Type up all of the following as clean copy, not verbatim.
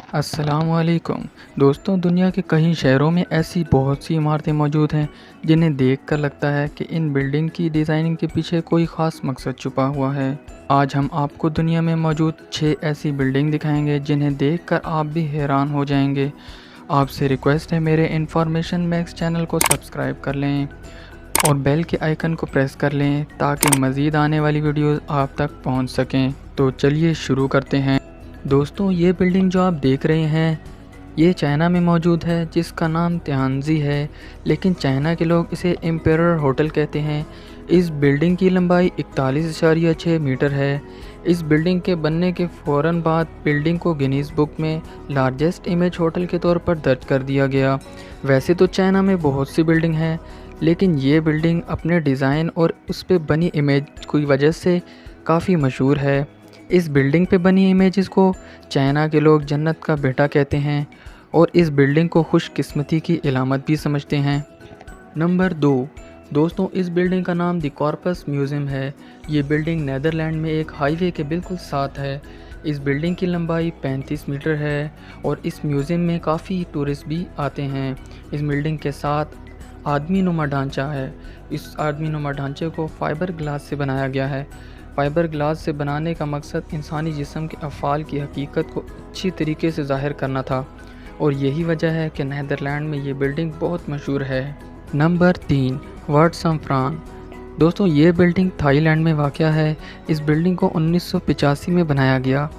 अस्सलाम वालेकुम दोस्तों, दुनिया के कई शहरों में ऐसी बहुत सी इमारतें मौजूद हैं जिन्हें देखकर लगता है कि इन बिल्डिंग की डिज़ाइनिंग के पीछे कोई ख़ास मकसद छुपा हुआ है। आज हम आपको दुनिया में मौजूद 6 ऐसी बिल्डिंग दिखाएंगे जिन्हें देखकर आप भी हैरान हो जाएंगे। आपसे रिक्वेस्ट है, मेरे इन्फॉर्मेशन मैक्स चैनल को सब्सक्राइब कर लें और बेल के आइकन को प्रेस कर लें ताकि मज़ीद आने वाली वीडियोज़ आप तक पहुँच सकें। तो चलिए शुरू करते हैं। दोस्तों, ये बिल्डिंग जो आप देख रहे हैं ये चाइना में मौजूद है, जिसका नाम तिआनजी है, लेकिन चाइना के लोग इसे एम्पेरर होटल कहते हैं। इस बिल्डिंग की लंबाई 41.6 मीटर है। इस बिल्डिंग के बनने के फ़ौरन बाद बिल्डिंग को गिनीज़ बुक में लार्जेस्ट इमेज होटल के तौर पर दर्ज कर दिया गया। वैसे तो चाइना में बहुत सी बिल्डिंग हैं, लेकिन ये बिल्डिंग अपने डिज़ाइन और उस पर बनी इमेज की वजह से काफ़ी मशहूर है। इस बिल्डिंग पे बनी इमेजेस को चाइना के लोग जन्नत का बेटा कहते हैं और इस बिल्डिंग को खुशकिस्मती की इलामत भी समझते हैं। नंबर 2, दोस्तों, इस बिल्डिंग का नाम द कॉर्पस म्यूज़ियम है। ये बिल्डिंग नीदरलैंड में एक हाईवे के बिल्कुल साथ है। इस बिल्डिंग की लंबाई 35 मीटर है और इस म्यूज़ियम में काफ़ी टूरिस्ट भी आते हैं। इस बिल्डिंग के साथ आदमी नुमा ढांचा है। इस आदमी नुमा ढांचे को फाइबर ग्लास से बनाया गया है। फाइबर ग्लास से बनाने का मकसद इंसानी जिस्म के अफ़ाल की हकीकत को अच्छी तरीके से ज़ाहिर करना था और यही वजह है कि नीदरलैंड में ये बिल्डिंग बहुत मशहूर है। नंबर 3, वर्ड समफ्रान। दोस्तों, ये बिल्डिंग थाईलैंड में वाक़या है। इस बिल्डिंग को 1985 में बनाया गया।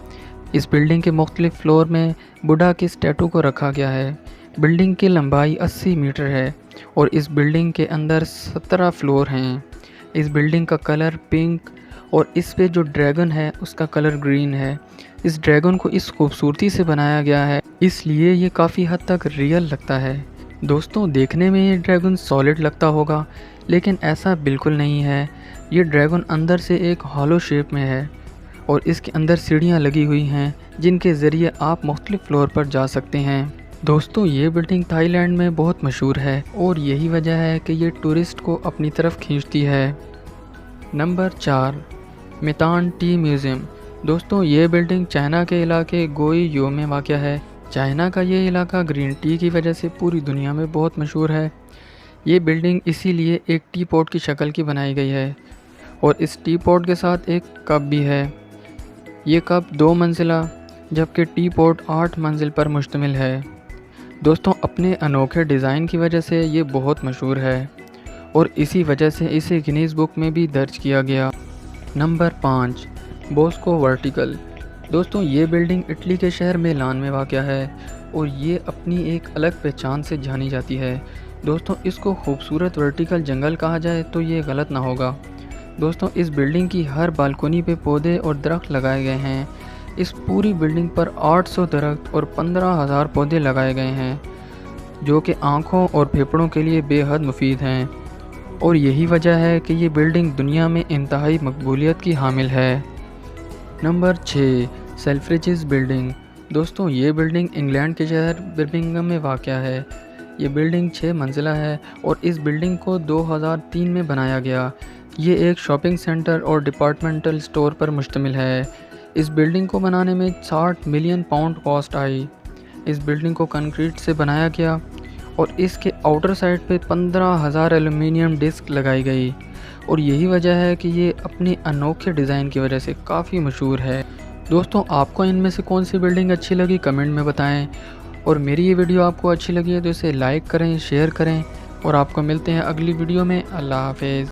इस बिल्डिंग के मुख्तलिफ़ फ्लोर में बुद्धा के स्टैटू को रखा गया है। बिल्डिंग की लंबाई 80 मीटर है और इस बिल्डिंग के अंदर 17 फ्लोर हैं। इस बिल्डिंग का कलर पिंक और इस पे जो ड्रैगन है उसका कलर ग्रीन है। इस ड्रैगन को इस खूबसूरती से बनाया गया है, इसलिए ये काफ़ी हद तक रियल लगता है। दोस्तों, देखने में ये ड्रैगन सॉलिड लगता होगा, लेकिन ऐसा बिल्कुल नहीं है। ये ड्रैगन अंदर से एक हॉलो शेप में है और इसके अंदर सीढ़ियाँ लगी हुई हैं जिनके ज़रिए आप मुख्तलिफ़ फ्लोर पर जा सकते हैं। दोस्तों, ये बिल्डिंग थाईलैंड में बहुत मशहूर है और यही वजह है कि ये टूरिस्ट को अपनी तरफ खींचती है। नंबर 4, मितान टी म्यूज़ियम। दोस्तों, ये बिल्डिंग चाइना के इलाके गोई-यो में वाक़या है। चाइना का ये इलाका ग्रीन टी की वजह से पूरी दुनिया में बहुत मशहूर है। ये बिल्डिंग इसीलिए एक टी पॉट की शक्ल की बनाई गई है और इस टी पॉट के साथ एक कप भी है। ये कप 2 मंजिला जबकि टी पॉट 8 मंजिल पर मुश्तमिल है। दोस्तों, अपने अनोखे डिज़ाइन की वजह से ये बहुत मशहूर है और इसी वजह से इसे गिनीज़ बुक में भी दर्ज किया गया। Number 5, Bosco vertical. दोस्तों, ये बिल्डिंग इटली के शहर मिलान में वाक़या है और ये अपनी एक अलग पहचान से जानी जाती है। दोस्तों, इसको खूबसूरत वर्टिकल जंगल कहा जाए तो ये गलत ना होगा। दोस्तों, इस बिल्डिंग की हर बालकोनी पे पौधे और दरख्त लगाए गए हैं। इस पूरी बिल्डिंग पर 800 दरख्त और 15,000 पौधे लगाए गए हैं जो कि आँखों और फेफड़ों के लिए बेहद मुफीद हैं और यही वजह है कि ये बिल्डिंग दुनिया में इंतहाई मकबूलियत की हामिल है। Number 6, Selfridges building. दोस्तों, ये बिल्डिंग इंग्लैंड के शहर बर्मिंघम में वाक़या है। ये बिल्डिंग 6 मंजिला है और इस बिल्डिंग को 2003 में बनाया गया। ये एक शॉपिंग सेंटर और डिपार्टमेंटल स्टोर पर मुश्तमिल है। इस बिल्डिंग को बनाने में 60 मिलियन पाउंड कॉस्ट आई। इस बिल्डिंग को कंक्रीट से बनाया गया और इसके आउटर साइड पे 15,000 एल्युमिनियम डिस्क लगाई गई और यही वजह है कि ये अपनी अनोखे डिज़ाइन की वजह से काफ़ी मशहूर है। दोस्तों, आपको इनमें से कौन सी बिल्डिंग अच्छी लगी कमेंट में बताएं और मेरी ये वीडियो आपको अच्छी लगी है तो इसे लाइक करें, शेयर करें और आपको मिलते हैं अगली वीडियो में। अल्लाह हाफ़िज़।